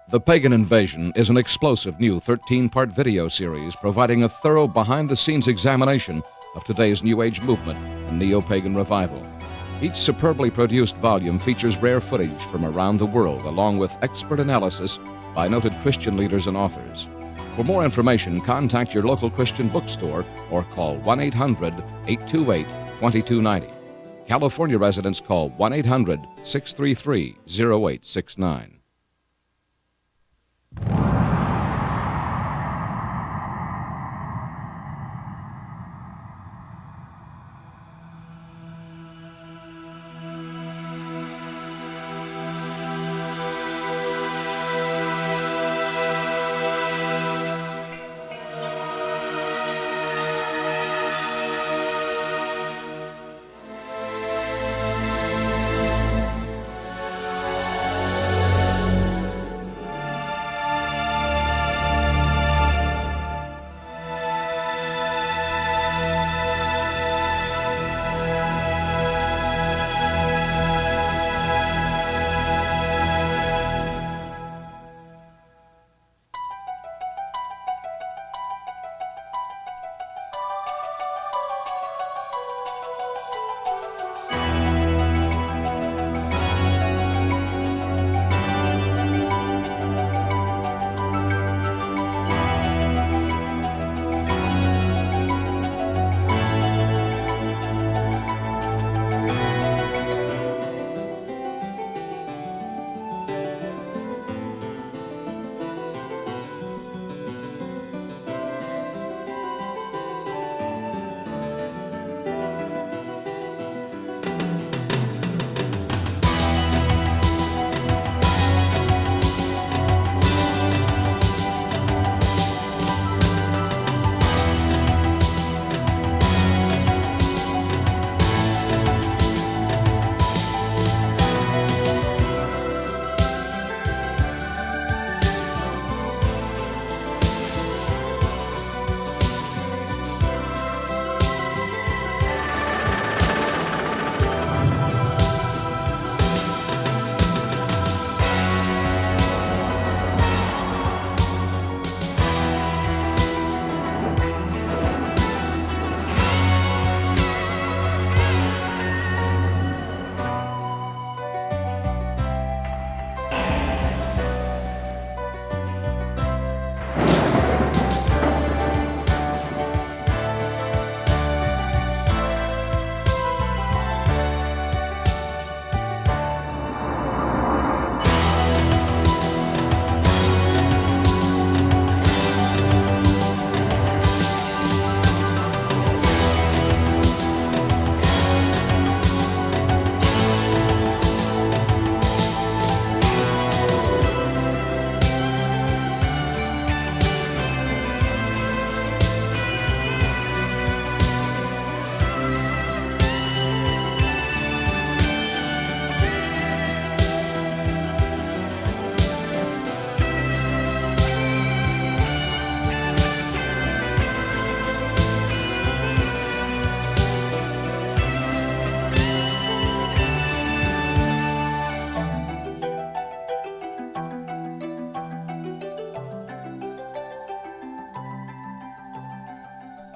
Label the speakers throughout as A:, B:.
A: The Pagan Invasion is an explosive new 13-part video series providing a thorough behind-the-scenes examination of today's New Age movement and neo-pagan revival. Each superbly produced volume features rare footage from around the world, along with expert analysis by noted Christian leaders and authors. For more information, contact your local Christian bookstore or call 1-800-828-2290. California residents call 1-800-633-0869.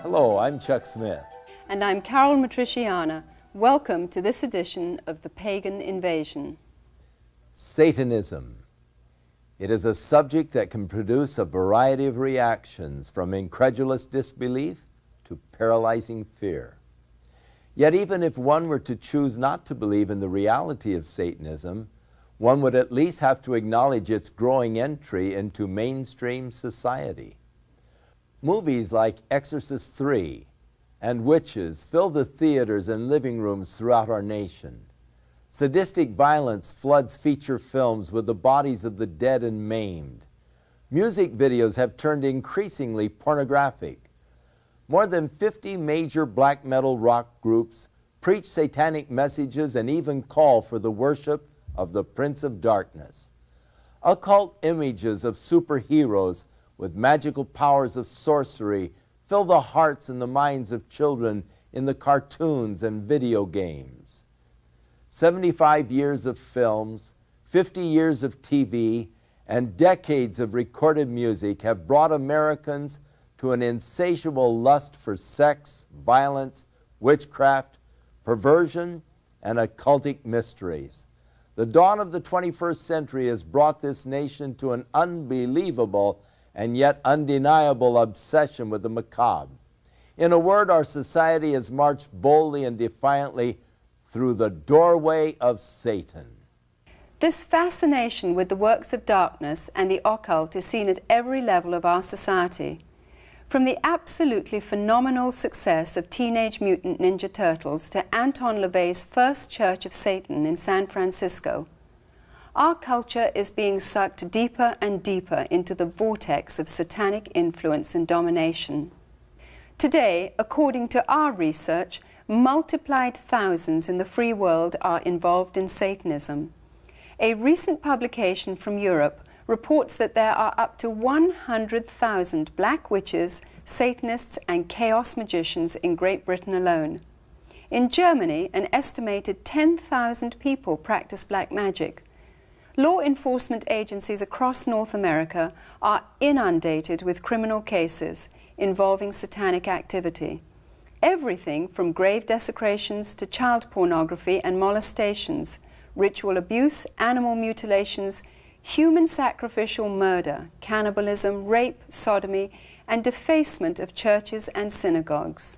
B: Hello, I'm Chuck Smith.
C: And I'm Carol Matriciana. Welcome to this edition of The Pagan Invasion.
B: Satanism. It is a subject that can produce a variety of reactions, from incredulous disbelief to paralyzing fear. Yet even if one were to choose not to believe in the reality of Satanism, one would at least have to acknowledge its growing entry into mainstream society. Movies like Exorcist III and Witches fill the theaters and living rooms throughout our nation. Sadistic violence floods feature films with the bodies of the dead and maimed. Music videos have turned increasingly pornographic. More than 50 major black metal rock groups preach satanic messages and even call for the worship of the Prince of Darkness. Occult images of superheroes with magical powers of sorcery fill the hearts and the minds of children in the cartoons and video games. 75 years of films, 50 years of TV, and decades of recorded music have brought Americans to an insatiable lust for sex, violence, witchcraft, perversion, and occultic mysteries. The dawn of the 21st century has brought this nation to an unbelievable and yet undeniable obsession with the macabre. In a word, our society has marched boldly and defiantly through the doorway of Satan.
C: This fascination with the works of darkness and the occult is seen at every level of our society. From the absolutely phenomenal success of Teenage Mutant Ninja Turtles to Anton LaVey's first Church of Satan in San Francisco, our culture is being sucked deeper and deeper into the vortex of satanic influence and domination. Today, according to our research, multiplied thousands in the free world are involved in Satanism. A recent publication from Europe reports that there are up to 100,000 black witches, Satanists, and chaos magicians in Great Britain alone. In Germany, an estimated 10,000 people practice black magic. Law enforcement agencies across North America are inundated with criminal cases involving satanic activity. Everything from grave desecrations to child pornography and molestations, ritual abuse, animal mutilations, human sacrificial murder, cannibalism, rape, sodomy, and defacement of churches and synagogues.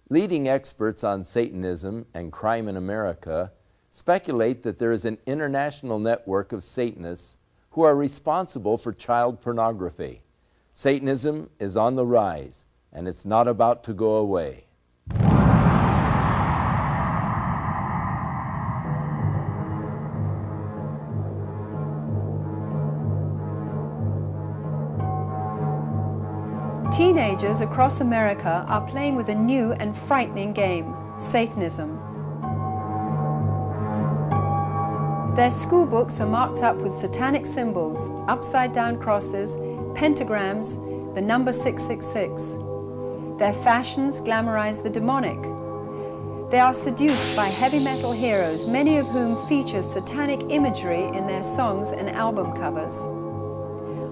B: Leading experts on Satanism and crime in America speculate that there is an international network of Satanists who are responsible for child pornography. Satanism is on the rise, and it's not about to go away.
C: Teenagers across America are playing with a new and frightening game, Satanism. Their school books are marked up with satanic symbols, upside-down crosses, pentagrams, the number 666. Their fashions glamorize the demonic. They are seduced by heavy metal heroes, many of whom feature satanic imagery in their songs and album covers.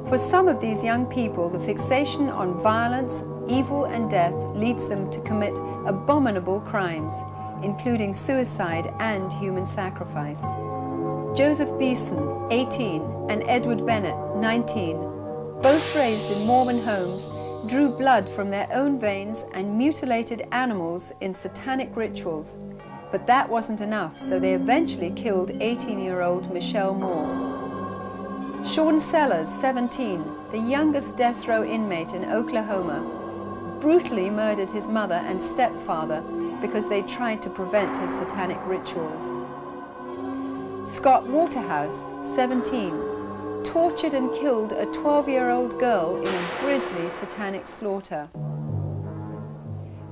C: For some of these young people, the fixation on violence, evil, and death leads them to commit abominable crimes, including suicide and human sacrifice. Joseph Beeson, 18, and Edward Bennett, 19, both raised in Mormon homes, drew blood from their own veins and mutilated animals in satanic rituals. But that wasn't enough, so they eventually killed 18-year-old Michelle Moore. Sean Sellers, 17, the youngest death row inmate in Oklahoma, brutally murdered his mother and stepfather because they tried to prevent his satanic rituals. Scott Waterhouse, 17, tortured and killed a 12-year-old girl in a grisly satanic slaughter.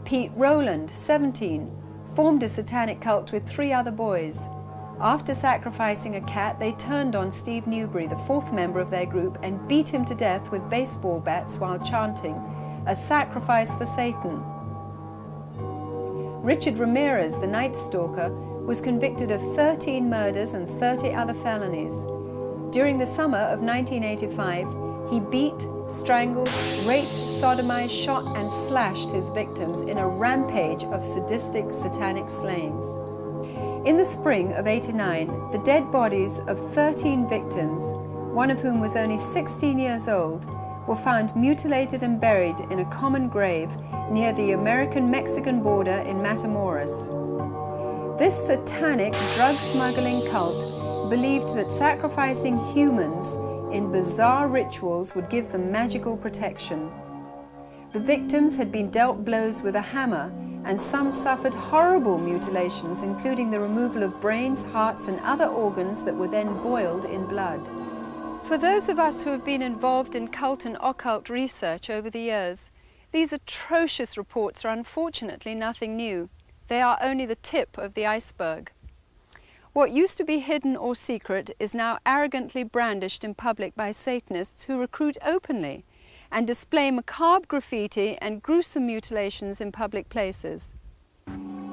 C: Pete Rowland, 17, formed a satanic cult with 3 other boys. After sacrificing a cat, they turned on Steve Newberry, the 4th member of their group, and beat him to death with baseball bats while chanting, "A sacrifice for Satan." Richard Ramirez, the Night Stalker, was convicted of 13 murders and 30 other felonies. During the summer of 1985, he beat, strangled, raped, sodomized, shot, and slashed his victims in a rampage of sadistic satanic slayings. In the spring of '89, the dead bodies of 13 victims, one of whom was only 16 years old, were found mutilated and buried in a common grave near the American-Mexican border in Matamoros. This satanic drug-smuggling cult believed that sacrificing humans in bizarre rituals would give them magical protection. The victims had been dealt blows with a hammer, and some suffered horrible mutilations, including the removal of brains, hearts, and other organs that were then boiled in blood. For those of us who have been involved in cult and occult research over the years, these atrocious reports are unfortunately nothing new. They are only the tip of the iceberg. What used to be hidden or secret is now arrogantly brandished in public by Satanists who recruit openly and display macabre graffiti and gruesome mutilations in public places.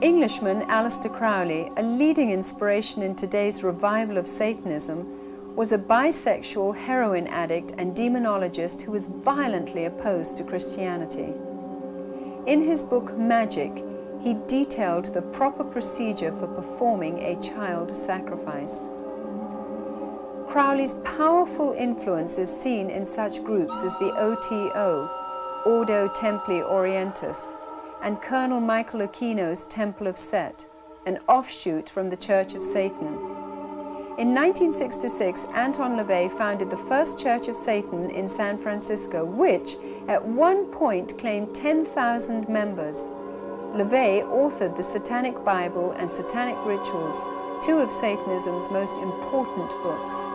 C: Englishman Aleister Crowley, a leading inspiration in today's revival of Satanism, was a bisexual heroin addict and demonologist who was violently opposed to Christianity. In his book Magic, he detailed the proper procedure for performing a child sacrifice. Crowley's powerful influence is seen in such groups as the OTO, Ordo Templi Orientis, and Colonel Michael Aquino's Temple of Set, an offshoot from the Church of Satan. In 1966, Anton LaVey founded the first Church of Satan in San Francisco, which at one point claimed 10,000 members. LaVey authored the Satanic Bible and Satanic Rituals, two of Satanism's most important books.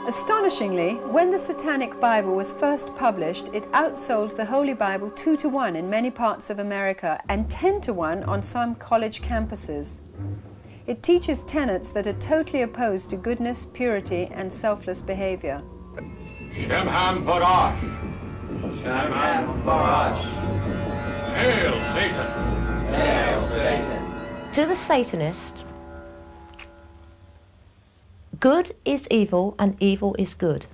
C: Astonishingly, when the Satanic Bible was first published, it outsold the Holy Bible 2-to-1 in many parts of America and 10-to-1 on some college campuses. It teaches tenets that are totally opposed to goodness, purity, and selfless behavior.
D: Shemham Parash. Shemham Parash. Hail Satan. Hail Satan.
E: To the Satanist, good is evil and evil is good.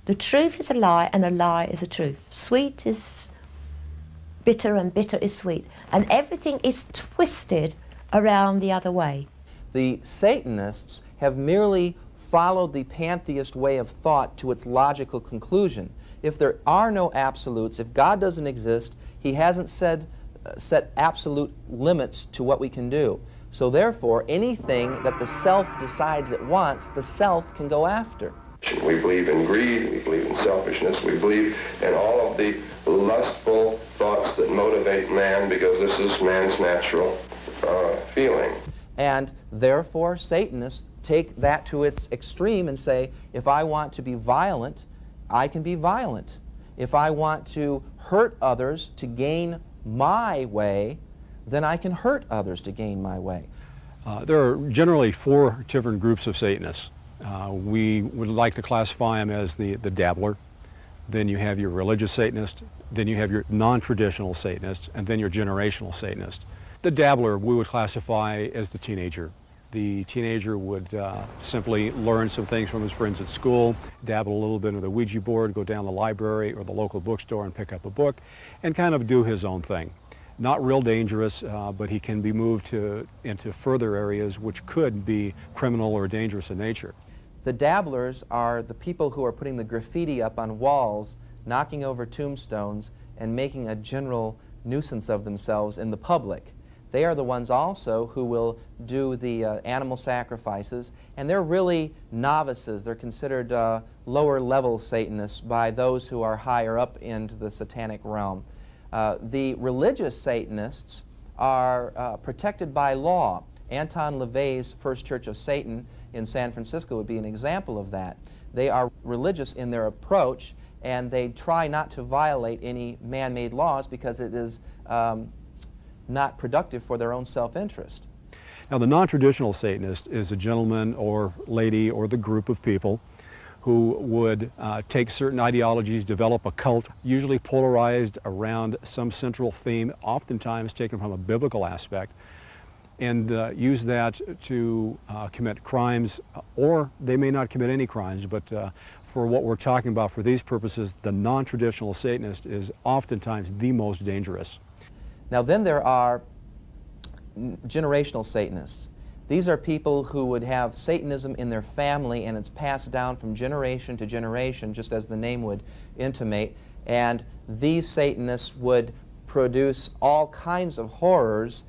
E: The truth is a lie and a lie is a truth. Sweet is bitter and bitter is sweet. And everything is twisted around the other way.
F: The Satanists have merely followed the pantheist way of thought to its logical conclusion. If there are no absolutes, if God doesn't exist, He hasn't set absolute limits to what we can do. So therefore, anything that the self decides it wants, the self can go after.
G: We believe in greed, we believe in selfishness, we believe in all of the lustful thoughts that motivate man, because this is man's natural feeling.
F: And therefore, Satanists take that to its extreme and say, if I want to be violent, I can be violent. If I want to hurt others to gain my way, then I can hurt others to gain my way.
H: There are generally four different groups of Satanists. We would like to classify them as the dabbler. Then you have your religious Satanist. Then you have your non-traditional Satanist, and then your generational Satanist. The dabbler we would classify as the teenager. The teenager would simply learn some things from his friends at school, dabble a little bit into the Ouija board, go down the library or the local bookstore and pick up a book, and kind of do his own thing. Not real dangerous, but he can be moved into further areas which could be criminal or dangerous in nature.
F: The dabblers are the people who are putting the graffiti up on walls, knocking over tombstones, and making a general nuisance of themselves in the public. They are the ones also who will do the animal sacrifices, and they're really novices. They're considered lower level Satanists by those who are higher up into the satanic realm. The religious Satanists are protected by law. Anton LaVey's First Church of Satan in San Francisco would be an example of that. They are religious in their approach, and they try not to violate any man-made laws because it is not productive for their own self-interest.
H: Now, the non-traditional Satanist is a gentleman or lady or the group of people who would take certain ideologies, develop a cult, usually polarized around some central theme, oftentimes taken from a biblical aspect, and use that to commit crimes, or they may not commit any crimes, but for what we're talking about for these purposes, the non-traditional Satanist is oftentimes the most dangerous.
F: Now then there are generational Satanists. These are people who would have Satanism in their family, and it's passed down from generation to generation, just as the name would intimate, and these Satanists would produce all kinds of horrors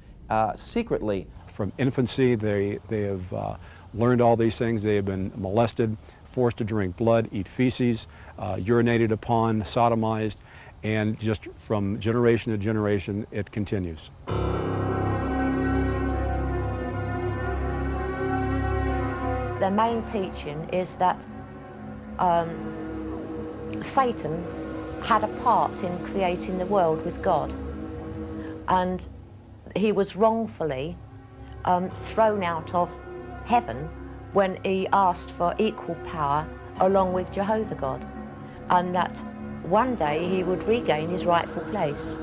F: secretly.
H: From infancy, they have learned all these things. They have been molested, forced to drink blood, eat feces, urinated upon, sodomized, and just from generation to generation, it continues.
E: Their main teaching is that Satan had a part in creating the world with God, and he was wrongfully thrown out of heaven when he asked for equal power along with Jehovah God, and that one day he would regain his rightful place.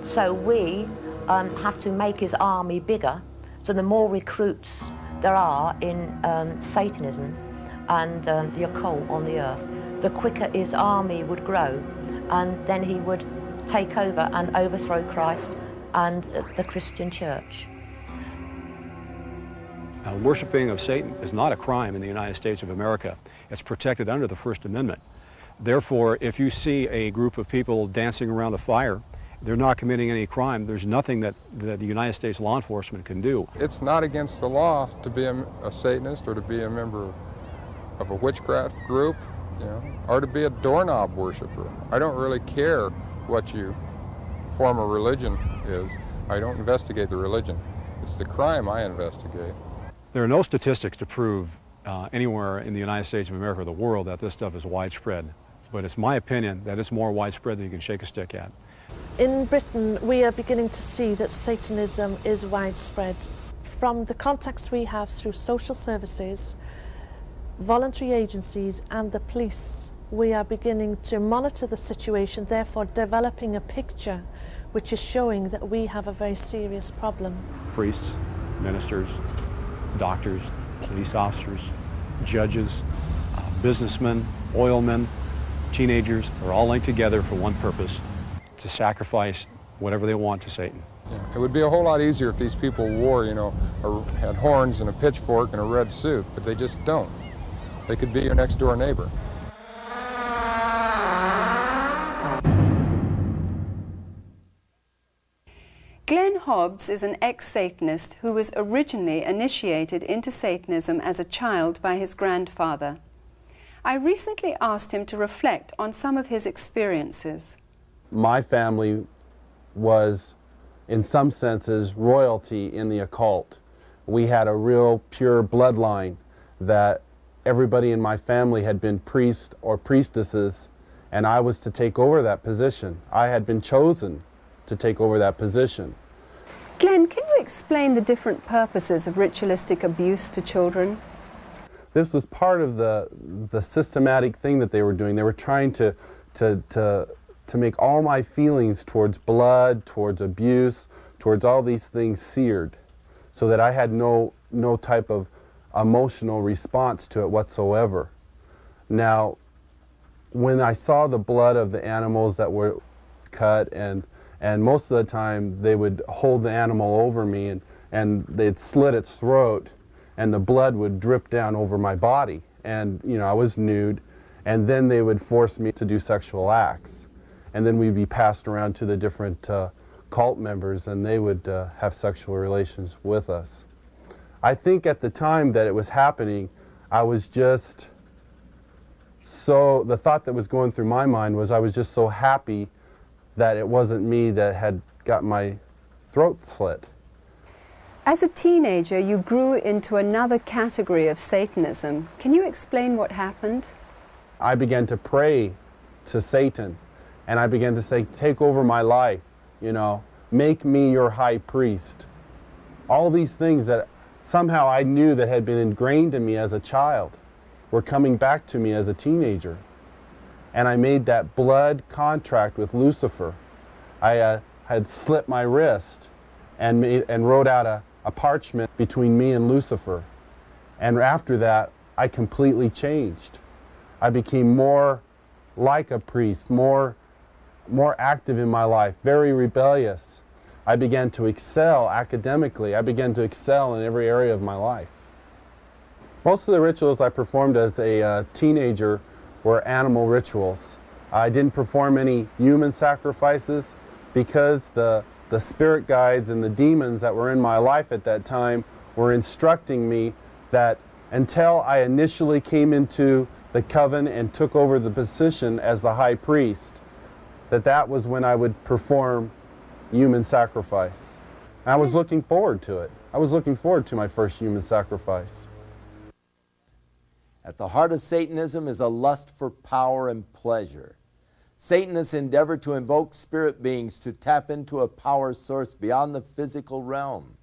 E: So we have to make his army bigger, so the more recruits there are in Satanism and the occult on the earth, the quicker his army would grow, and then he would take over and overthrow Christ and the Christian church.
H: Worshipping of Satan is not a crime in the United States of America. It's protected under the First Amendment. Therefore, if you see a group of people dancing around a fire, they're not committing any crime. There's nothing that the United States law enforcement can do.
I: It's not against the law to be a Satanist or to be a member of a witchcraft group, you know, or to be a doorknob worshiper. I don't really care what your form of religion is. I don't investigate the religion. It's the crime I investigate.
H: There are no statistics to prove anywhere in the United States of America or the world that this stuff is widespread. But it's my opinion that it's more widespread than you can shake a stick at.
J: In Britain, we are beginning to see that Satanism is widespread. From the contacts we have through social services, voluntary agencies and the police, we are beginning to monitor the situation, therefore developing a picture which is showing that we have a very serious problem.
H: Priests, ministers, doctors, police officers, judges, businessmen, oilmen, teenagers are all linked together for one purpose: to sacrifice whatever they want to Satan.
I: Yeah, it would be a whole lot easier if these people wore, you know, had horns and a pitchfork and a red suit, but they just don't. They could be your next door neighbor.
C: Glenn Hobbs is an ex-Satanist who was originally initiated into Satanism as a child by his grandfather. I recently asked him to reflect on some of his experiences.
K: My family was, in some senses, royalty in the occult. We had a real pure bloodline that everybody in my family had been priests or priestesses, and I was to take over that position. I had been chosen to take over that position.
C: Glenn, can you explain the different purposes of ritualistic abuse to children?
K: This was part of the systematic thing that they were doing. They were trying to make all my feelings towards blood, towards abuse, towards all these things seared, so that I had no type of emotional response to it whatsoever. Now, when I saw the blood of the animals that were cut, and most of the time they would hold the animal over me and they'd slit its throat, and the blood would drip down over my body, and you know, I was nude, and then they would force me to do sexual acts, and then we'd be passed around to the different cult members, and they would have sexual relations with us. I think at the time that it was happening, I was just so, the thought that was going through my mind was I was just so happy that it wasn't me that had got my throat slit.
C: As a teenager, you grew into another category of Satanism. Can you explain what happened?
K: I began to pray to Satan, and I began to say, take over my life, you know, make me your high priest. All these things that somehow I knew that had been ingrained in me as a child were coming back to me as a teenager. And I made that blood contract with Lucifer. I had slit my wrist and wrote out a parchment between me and Lucifer. And after that, I completely changed. I became more like a priest, more active in my life, very rebellious. I began to excel academically. I began to excel in every area of my life. Most of the rituals I performed as a teenager were animal rituals. I didn't perform any human sacrifices because the spirit guides and the demons that were in my life at that time were instructing me that until I initially came into the coven and took over the position as the high priest, that was when I would perform human sacrifice. I was looking forward to it. I was looking forward to my first human sacrifice.
B: At the heart of Satanism is a lust for power and pleasure. Satanists endeavor to invoke spirit beings to tap into a power source beyond the physical realm.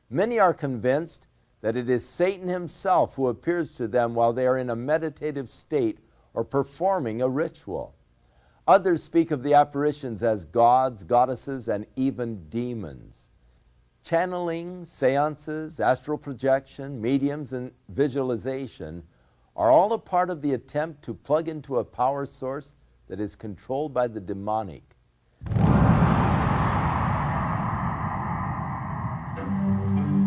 B: Many are convinced that it is Satan himself who appears to them while they are in a meditative state or performing a ritual. Others speak of the apparitions as gods, goddesses, and even demons. Channeling, seances, astral projection, mediums, and visualization are all a part of the attempt to plug into a power source that is controlled by the demonic.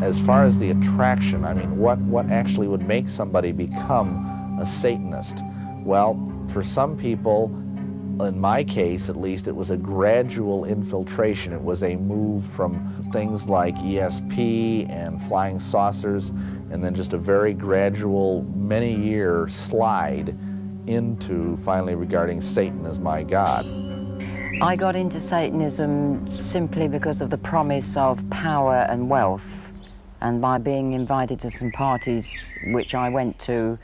L: As far as the attraction, I mean, what actually would make somebody become a Satanist? Well, for some people, in my case at least, it was a gradual infiltration. It was a move from things like ESP and flying saucers, and then just a very gradual, many-year slide into finally regarding Satan as my God.
M: I got into Satanism simply because of the promise of power and wealth, and by being invited to some parties which I went to,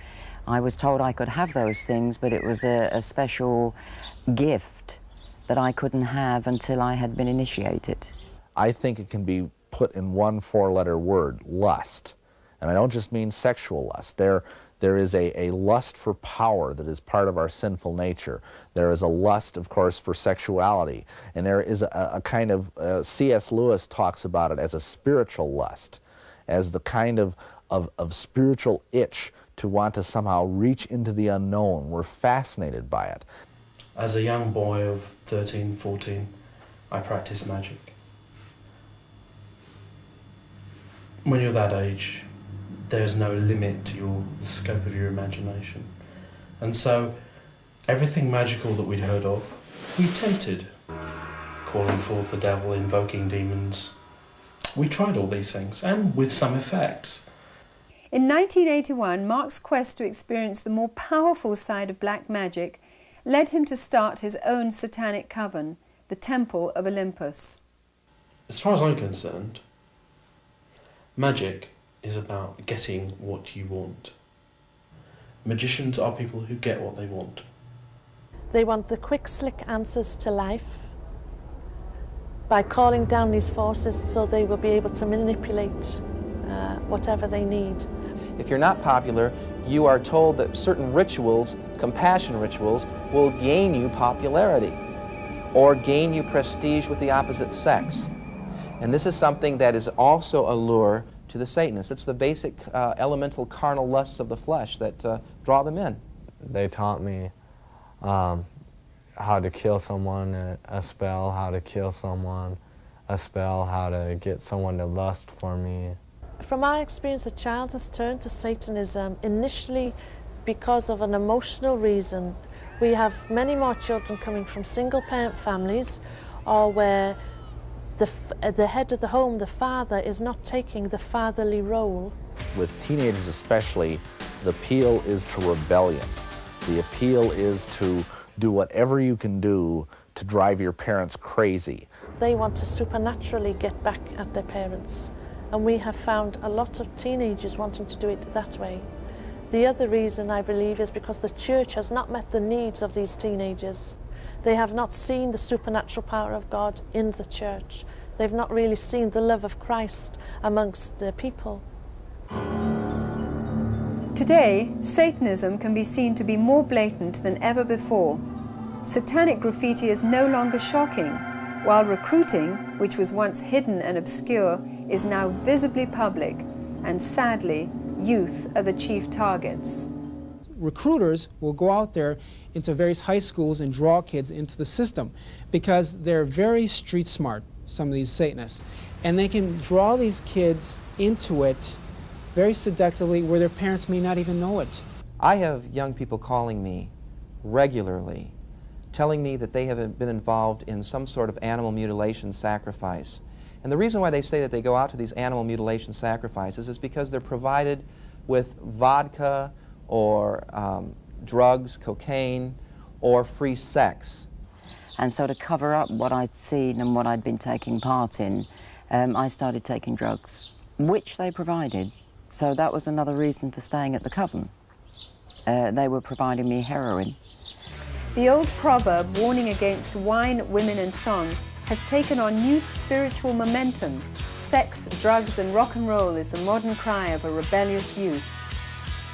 M: I was told I could have those things, but it was a special gift that I couldn't have until I had been initiated.
L: I think it can be put in one four-letter word, lust. And I don't just mean sexual lust. There is a lust for power that is part of our sinful nature. There is a lust, of course, for sexuality. And there is a kind of, C.S. Lewis talks about it as a spiritual lust, as the kind of spiritual itch to want to somehow reach into the unknown. We're fascinated by it.
N: As a young boy of 13, 14, I practiced magic. When you're that age, there's no limit to the scope of your imagination. And so everything magical that we'd heard of, we attempted. Calling forth the devil, invoking demons. We tried all these things, and with some effects.
C: In 1981, Mark's quest to experience the more powerful side of black magic led him to start his own satanic coven, the Temple of Olympus.
N: As far as I'm concerned, magic is about getting what you want. Magicians are people who get what they want.
J: They want the quick, slick answers to life by calling down these forces so they will be able to manipulate whatever they need.
F: If you're not popular, you are told that certain rituals, compassion rituals, will gain you popularity or gain you prestige with the opposite sex. And this is something that is also a lure to the Satanists. It's the basic elemental carnal lusts of the flesh that draw them in.
O: They taught me how to kill someone, a spell, how to kill someone, a spell, how to get someone to lust for me.
J: From our experience, a child has turned to Satanism initially because of an emotional reason. We have many more children coming from single-parent families or where the head of the home, the father, is not taking the fatherly role.
L: With teenagers especially, the appeal is to rebellion. The appeal is to do whatever you can do to drive your parents crazy.
J: They want to supernaturally get back at their parents. And we have found a lot of teenagers wanting to do it that way. The other reason, I believe, is because the church has not met the needs of these teenagers. They have not seen the supernatural power of God in the church. They've not really seen the love of Christ amongst the people.
C: Today, Satanism can be seen to be more blatant than ever before. Satanic graffiti is no longer shocking, while recruiting, which was once hidden and obscure, is now visibly public, and sadly, youth are the chief targets.
P: Recruiters will go out there into various high schools and draw kids into the system because they're very street smart, some of these Satanists, and they can draw these kids into it very seductively where their parents may not even know it.
F: I have young people calling me regularly, telling me that they have been involved in some sort of animal mutilation sacrifice. And the reason why they say that they go out to these animal mutilation sacrifices is because they're provided with vodka or drugs, cocaine, or free sex.
M: And so to cover up what I'd seen and what I'd been taking part in, I started taking drugs, which they provided. So that was another reason for staying at the coven. They were providing me heroin.
C: The old proverb warning against wine, women and song has taken on new spiritual momentum. Sex, drugs and rock and roll is the modern cry of a rebellious youth.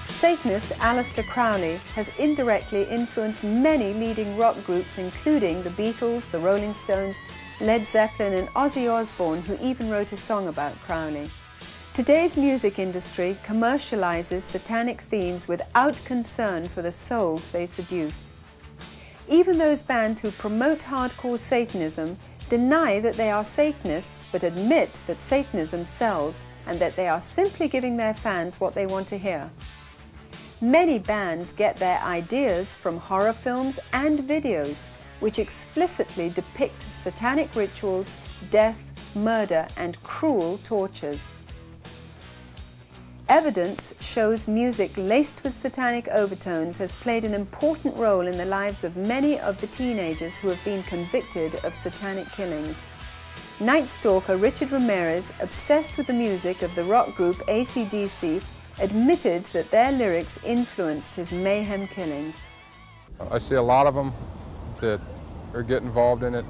C: Satanist Aleister Crowley has indirectly influenced many leading rock groups, including the Beatles, the Rolling Stones, Led Zeppelin and Ozzy Osbourne, who even wrote a song about Crowley. Today's music industry commercializes satanic themes without concern for the souls they seduce. Even those bands who promote hardcore Satanism deny that they are Satanists, but admit that Satanism sells and that they are simply giving their fans what they want to hear. Many bands get their ideas from horror films and videos, which explicitly depict satanic rituals, death, murder, and cruel tortures. Evidence shows music laced with satanic overtones has played an important role in the lives of many of the teenagers who have been convicted of satanic killings. Night Stalker Richard Ramirez, obsessed with the music of the rock group AC/DC, admitted that their lyrics influenced his mayhem killings.
I: I see a lot of them that are getting involved in it,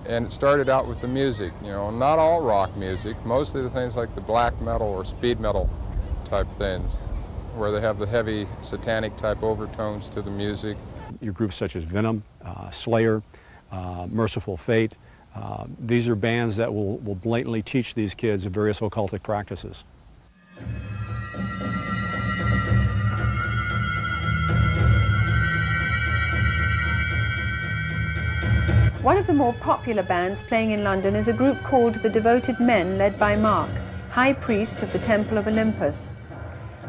I: and it started out with the music, you know, not all rock music, mostly the things like the black metal or speed metal type things, where they have the heavy satanic type overtones to the music.
H: Your groups such as Venom, Slayer, Merciful Fate, these are bands that will blatantly teach these kids various occultic practices.
C: One of the more popular bands playing in London is a group called the Devoted Men, led by Mark, High Priest of the Temple of Olympus.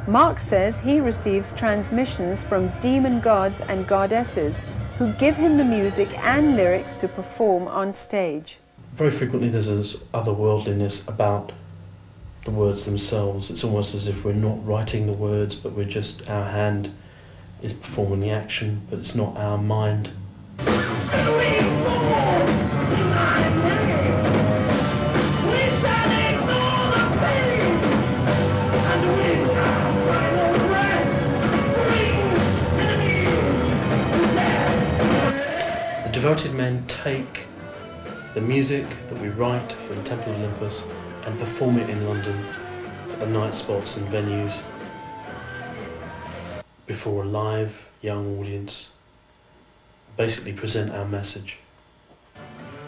C: Mark says he receives transmissions from demon gods and goddesses who give him the music and lyrics to perform on stage.
N: Very frequently there's this otherworldliness about the words themselves. It's almost as if we're not writing the words, but we're just, our hand is performing the action, but it's not our mind. The Devoted Men take the music that we write for the Temple of Olympus and perform it in London at the night spots and venues before a live young audience, basically present our message.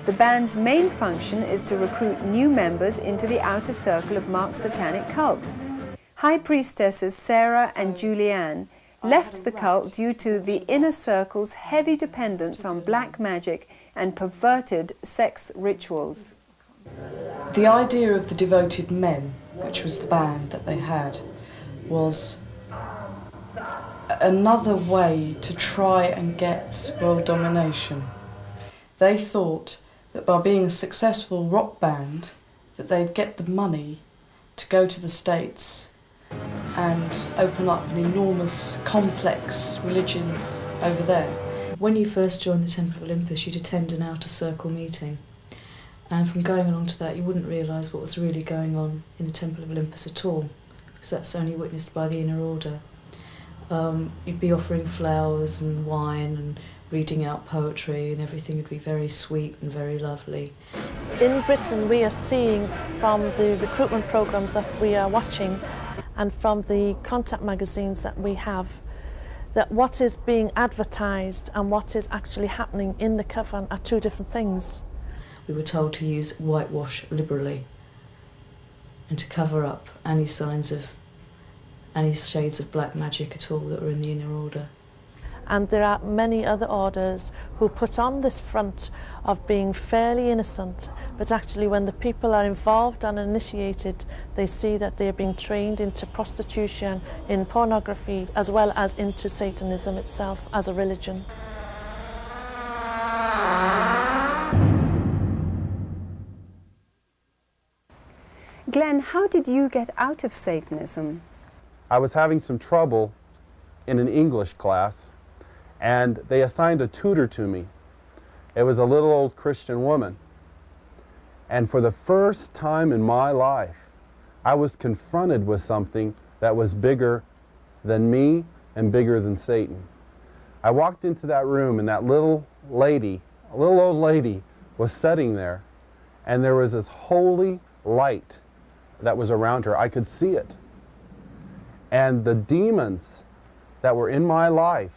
C: The band's main function is to recruit new members into the outer circle of Mark's satanic cult. High priestesses Sarah and Julianne left the cult due to the inner circle's heavy dependence on black magic and perverted sex rituals.
Q: The idea of the Devoted Men, which was the band that they had, was another way to try and get world domination. They thought that by being a successful rock band, that they'd get the money to go to the States and open up an enormous, complex religion over there.
R: When you first joined the Temple of Olympus, you'd attend an outer circle meeting. And from going along to that, you wouldn't realise what was really going on in the Temple of Olympus at all, because that's only witnessed by the inner order. You'd be offering flowers and wine and reading out poetry, and everything would be very sweet and very lovely.
J: In Britain, we are seeing from the recruitment programs that we are watching and from the contact magazines that we have, that what is being advertised and what is actually happening in the coven are two different things.
R: We were told to use whitewash liberally and to cover up any signs of any shades of black magic at all that were in the inner order.
J: And there are many other orders who put on this front of being fairly innocent, but actually when the people are involved and initiated, they see that they are being trained into prostitution, in pornography, as well as into Satanism itself as a religion.
C: Glenn, how did you get out of Satanism?
K: I was having some trouble in an English class, and they assigned a tutor to me. It was a little old Christian woman. And for the first time in my life, I was confronted with something that was bigger than me and bigger than Satan. I walked into that room, and that little lady, a little old lady, was sitting there, and there was this holy light that was around her. I could see it. And the demons that were in my life,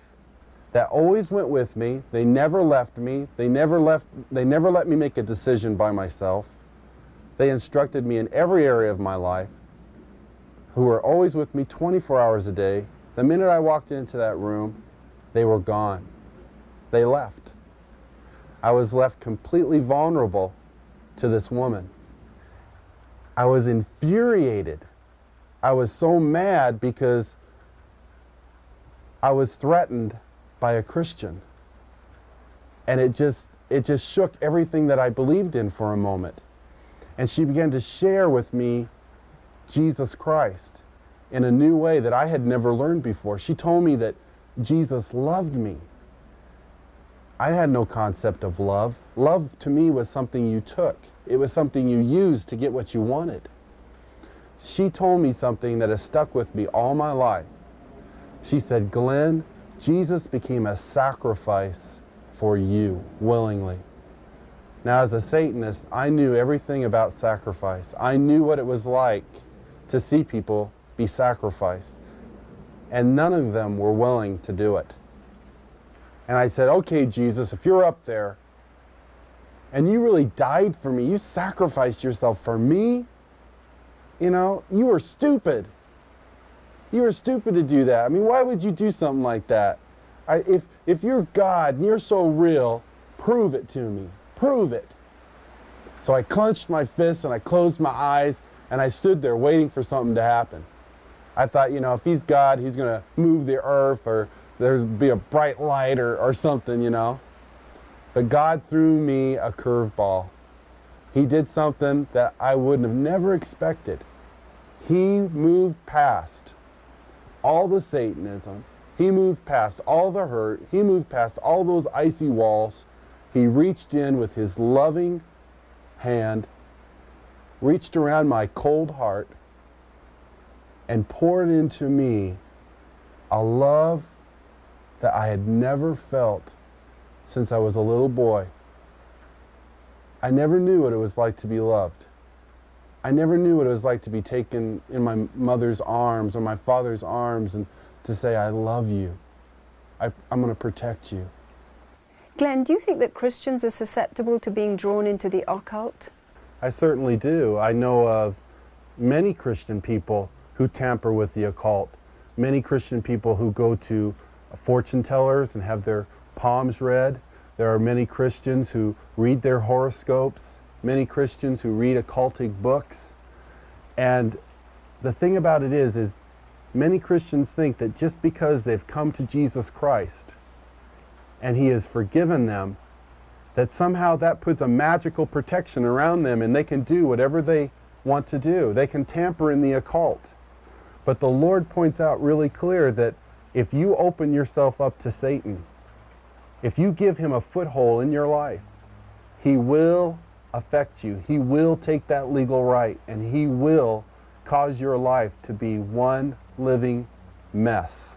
K: that always went with me, they never left me, they never let me make a decision by myself. They instructed me in every area of my life, who were always with me 24 hours a day. The minute I walked into that room, they were gone. They left. I was left completely vulnerable to this woman. I was infuriated. I was so mad because I was threatened by a Christian. And it just shook everything that I believed in for a moment. And she began to share with me Jesus Christ in a new way that I had never learned before. She told me that Jesus loved me. I had no concept of love. Love to me was something you took. It was something you used to get what you wanted. She told me something that has stuck with me all my life. She said, Glenn, Jesus became a sacrifice for you willingly. Now, as a Satanist, I knew everything about sacrifice. I knew what it was like to see people be sacrificed. And none of them were willing to do it. And I said, okay, Jesus, if you're up there and you really died for me, you sacrificed yourself for me, you know, you were stupid. You were stupid to do that. I mean, why would you do something like that? If you're God and you're so real, prove it to me. Prove it. So I clenched my fists and I closed my eyes and I stood there waiting for something to happen. I thought, you know, if he's God, he's going to move the earth or there's be a bright light or something, you know. But God threw me a curveball. He did something that I wouldn't have never expected. He moved past all the Satanism. He moved past all the hurt. He moved past all those icy walls. He reached in with his loving hand, reached around my cold heart, and poured into me a love that I had never felt since I was a little boy. I never knew what it was like to be loved. I never knew what it was like to be taken in my mother's arms or my father's arms and to say, I love you. I'm going to protect you.
C: Glenn, do you think that Christians are susceptible to being drawn into the occult?
K: I certainly do. I know of many Christian people who tamper with the occult, many Christian people who go to fortune tellers and have their palms read. There are many Christians who read their horoscopes, many Christians who read occultic books. And the thing about it is many Christians think that just because they've come to Jesus Christ and he has forgiven them, that somehow that puts a magical protection around them and they can do whatever they want to do. They can tamper in the occult. But the Lord points out really clear that if you open yourself up to Satan, if you give him a foothold in your life, he will affect you. He will take that legal right and he will cause your life to be one living mess.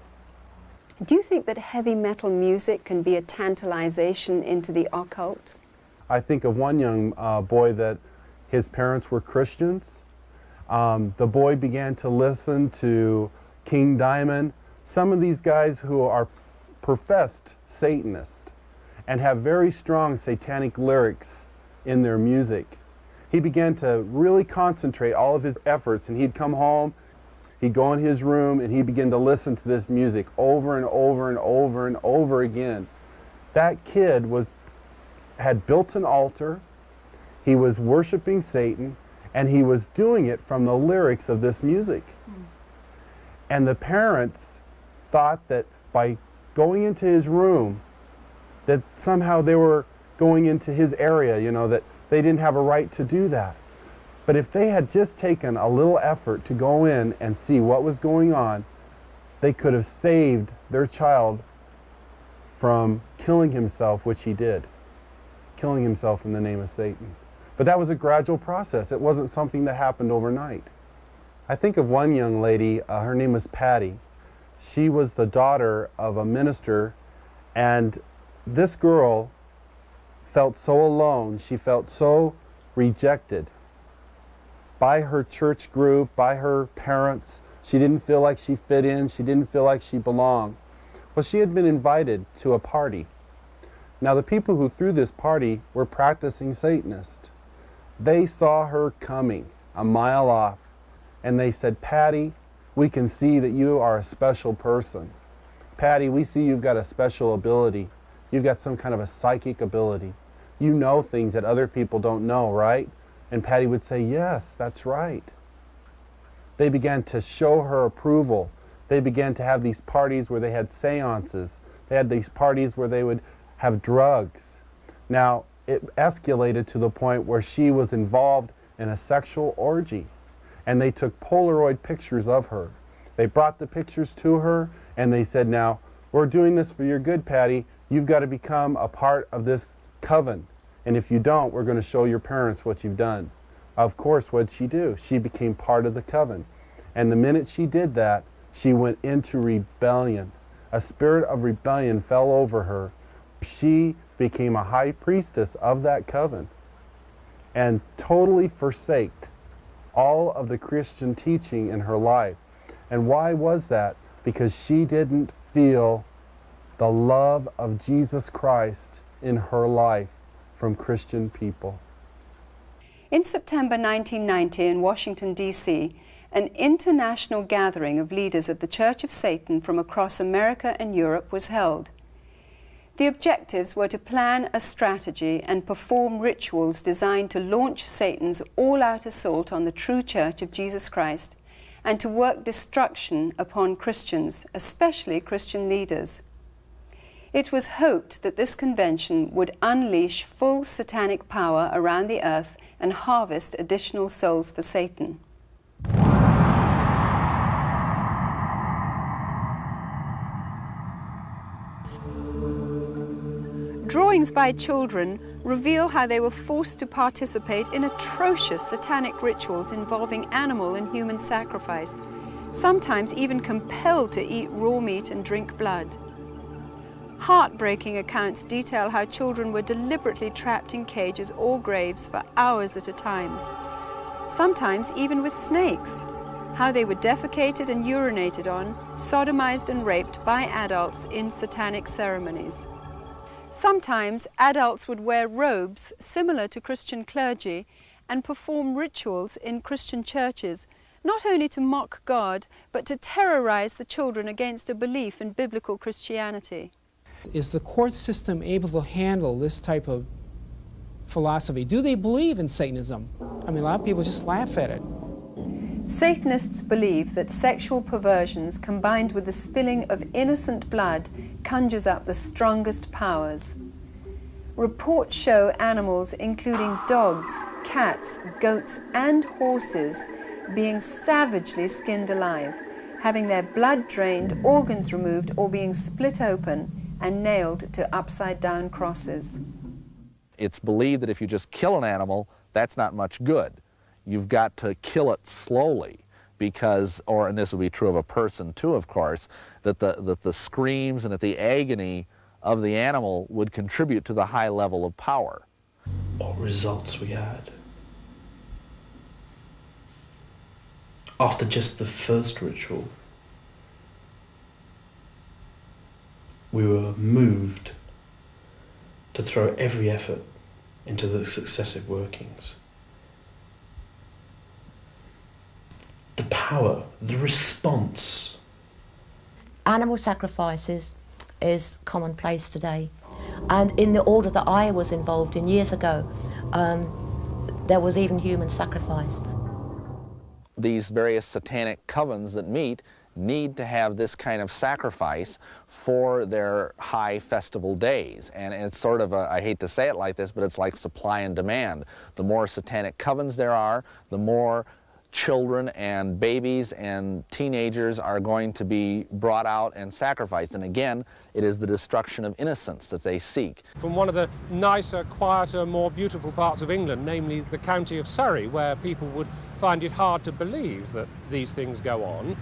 C: Do you think that heavy metal music can be a tantalization into the occult?
K: I think of one young boy that his parents were Christians. The boy began to listen to King Diamond. Some of these guys who are professed Satanists and have very strong satanic lyrics in their music. He began to really concentrate all of his efforts, and he'd come home, he'd go in his room, and he'd begin to listen to this music over and over and over and over again. That kid had built an altar, he was worshiping Satan, and he was doing it from the lyrics of this music. And the parents thought that by going into his room, that somehow they were going into his area, you know, that they didn't have a right to do that. But if they had just taken a little effort to go in and see what was going on, they could have saved their child from killing himself, which he did, killing himself in the name of Satan. But that was a gradual process. It wasn't something that happened overnight. I think of one young lady, her name was Patty. She was the daughter of a minister, and this girl felt so alone, she felt so rejected by her church group, by her parents, She didn't feel like she fit in. She didn't feel like she belonged. Well, she had been invited to a party. Now, the people who threw this party were practicing Satanists. They saw her coming a mile off, and they said, "Patty, we can see that you are a special person. Patty, we see you've got a special ability. You've got some kind of a psychic ability. You know things that other people don't know, right?" And Patty would say, "Yes, that's right." They began to show her approval. They began to have these parties where they had seances. They had these parties where they would have drugs. Now, it escalated to the point where she was involved in a sexual orgy, and they took Polaroid pictures of her. They brought the pictures to her, and they said, "Now, we're doing this for your good, Patty. You've got to become a part of this coven, and if you don't, we're going to show your parents what you've done." Of course, what did she do? She became part of the coven, and the minute she did that, she went into rebellion. A spirit of rebellion fell over her. She became a high priestess of that coven and totally forsaked all of the Christian teaching in her life. And why was that? Because she didn't feel the love of Jesus Christ in her life from Christian people.
C: In September 1990 in Washington, D.C., an international gathering of leaders of the Church of Satan from across America and Europe was held. The objectives were to plan a strategy and perform rituals designed to launch Satan's all-out assault on the true Church of Jesus Christ and to work destruction upon Christians, especially Christian leaders. It was hoped that this convention would unleash full satanic power around the earth and harvest additional souls for Satan. Drawings by children reveal how they were forced to participate in atrocious satanic rituals involving animal and human sacrifice, sometimes even compelled to eat raw meat and drink blood. Heartbreaking accounts detail how children were deliberately trapped in cages or graves for hours at a time, sometimes even with snakes, how they were defecated and urinated on, sodomized and raped by adults in satanic ceremonies. Sometimes adults would wear robes similar to Christian clergy and perform rituals in Christian churches, not only to mock God, but to terrorize the children against a belief in biblical Christianity.
P: Is the court system able to handle this type of philosophy? Do they believe in Satanism? I mean, a lot of people just laugh at it.
C: Satanists believe that sexual perversions combined with the spilling of innocent blood conjures up the strongest powers. Reports show animals including dogs, cats, goats, and horses being savagely skinned alive, having their blood drained, organs removed, or being split open and nailed to upside-down crosses.
L: It's believed that if you just kill an animal, that's not much good. You've got to kill it slowly because, and this would be true of a person too, of course, that the screams and that the agony of the animal would contribute to the high level of power.
N: What results we had. After just the first ritual, we were moved to throw every effort into the successive workings. The power, the response.
E: Animal sacrifices is commonplace today. And in the order that I was involved in years ago, there was even human sacrifice.
L: These various satanic covens that meet need to have this kind of sacrifice for their high festival days. And it's sort of I hate to say it like this, but it's like supply and demand. The more satanic covens there are, the more children and babies and teenagers are going to be brought out and sacrificed. And again, it is the destruction of innocence that they seek.
S: From one of the nicer, quieter, more beautiful parts of England, namely the county of Surrey, where people would find it hard to believe that these things go on,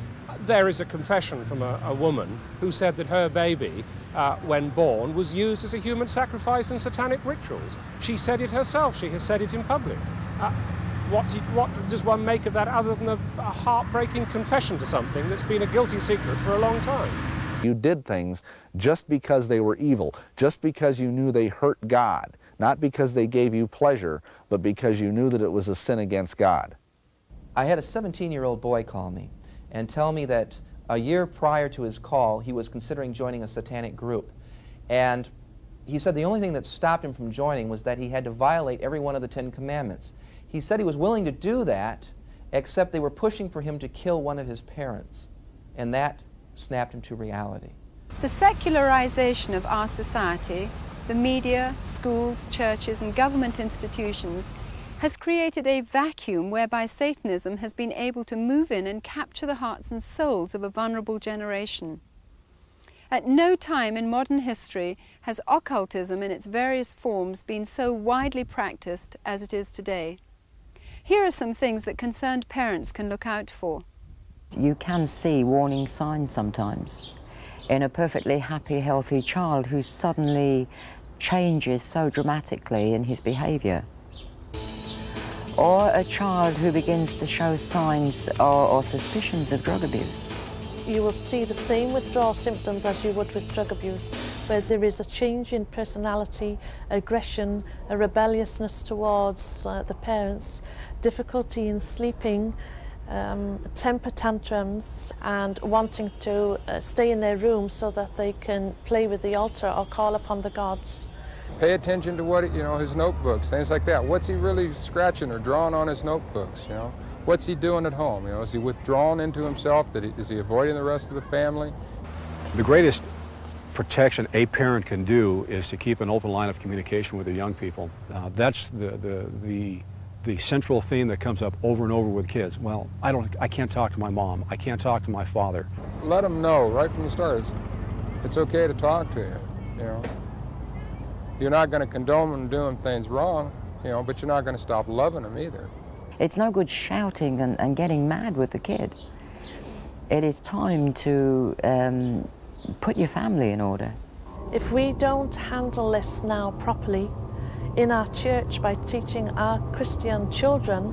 S: there is a confession from a woman who said that her baby, when born, was used as a human sacrifice in satanic rituals. She said it herself. She has said it in public. what does one make of that other than a heartbreaking confession to something that's been a guilty secret for a long time?
L: You did things just because they were evil, just because you knew they hurt God, not because they gave you pleasure, but because you knew that it was a sin against God.
F: I had a 17-year-old boy call me and tell me that a year prior to his call, he was considering joining a satanic group. And he said the only thing that stopped him from joining was that he had to violate every one of the 10 Commandments. He said he was willing to do that, except they were pushing for him to kill one of his parents. And that snapped him to reality.
C: The secularization of our society, the media, schools, churches, and government institutions has created a vacuum whereby Satanism has been able to move in and capture the hearts and souls of a vulnerable generation. At no time in modern history has occultism in its various forms been so widely practiced as it is today. Here are some things that concerned parents can look out for.
M: You can see warning signs sometimes in a perfectly happy, healthy child who suddenly changes so dramatically in his behaviour. Or a child who begins to show signs or suspicions of drug abuse.
J: You will see the same withdrawal symptoms as you would with drug abuse, where there is a change in personality, aggression, a rebelliousness towards the parents, difficulty in sleeping, temper tantrums, and wanting to stay in their room so that they can play with the altar or call upon the gods.
I: Pay attention to what, his notebooks, things like that. What's he really scratching or drawing on his notebooks, What's he doing at home, Is he withdrawn into himself? Is he avoiding the rest of the family?
H: The greatest protection a parent can do is to keep an open line of communication with their young people. That's the central theme that comes up over and over with kids. Well, I can't talk to my mom. I can't talk to my father.
I: Let them know right from the start it's okay to talk to you, You're not going to condone them doing things wrong, but you're not going to stop loving them either.
M: It's no good shouting and getting mad with the kid. It is time to put your family in order.
J: If we don't handle this now properly in our church by teaching our Christian children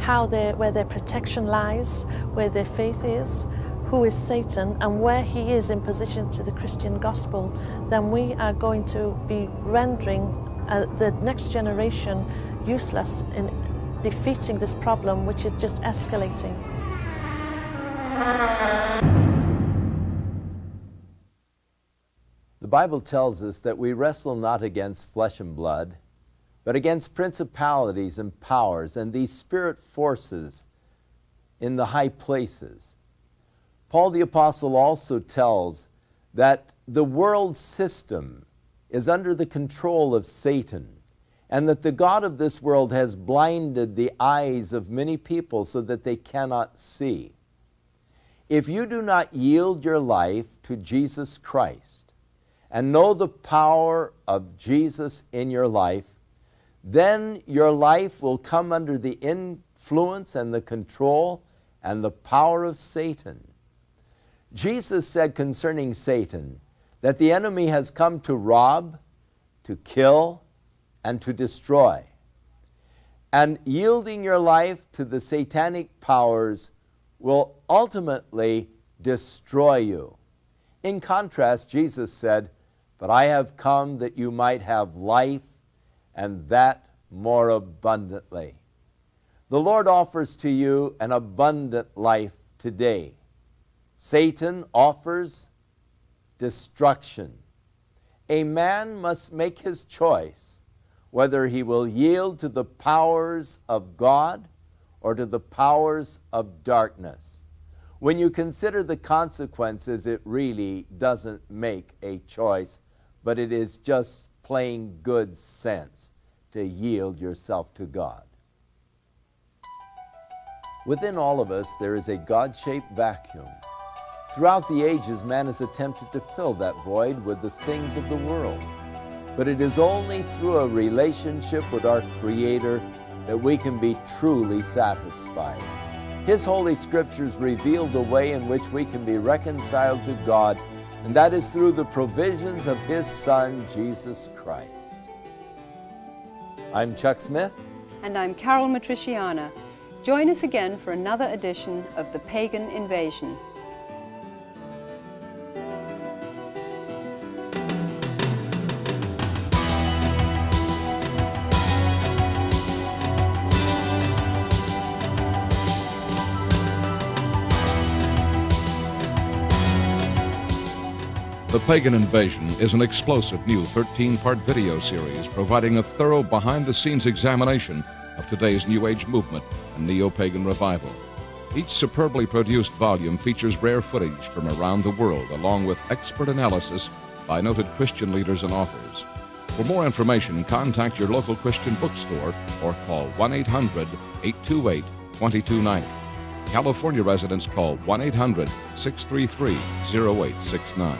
J: where their protection lies, where their faith is, who is Satan and where he is in position to the Christian gospel, then we are going to be rendering the next generation useless in defeating this problem, which is just escalating.
B: The Bible tells us that we wrestle not against flesh and blood, but against principalities and powers and these spirit forces in the high places. Paul the Apostle also tells that the world system is under the control of Satan, and that the God of this world has blinded the eyes of many people so that they cannot see. If you do not yield your life to Jesus Christ and know the power of Jesus in your life, then your life will come under the influence and the control and the power of Satan. Jesus said concerning Satan that the enemy has come to rob, to kill, and to destroy. And yielding your life to the satanic powers will ultimately destroy you. In contrast, Jesus said, "But I have come that you might have life, and that more abundantly." The Lord offers to you an abundant life today. Satan offers destruction. A man must make his choice whether he will yield to the powers of God or to the powers of darkness. When you consider the consequences, it really doesn't make a choice, but it is just plain good sense to yield yourself to God. Within all of us, there is a God-shaped vacuum. Throughout the ages, man has attempted to fill that void with the things of the world. But it is only through a relationship with our Creator that we can be truly satisfied. His Holy Scriptures reveal the way in which we can be reconciled to God, and that is through the provisions of His Son, Jesus Christ. I'm Chuck Smith.
C: And I'm Carol Matriciana. Join us again for another edition of The Pagan Invasion.
A: The Pagan Invasion is an explosive new 13-part video series providing a thorough behind-the-scenes examination of today's New Age movement and neo-pagan revival. Each superbly produced volume features rare footage from around the world along with expert analysis by noted Christian leaders and authors. For more information, contact your local Christian bookstore or call 1-800-828-2290. California residents call 1-800-633-0869.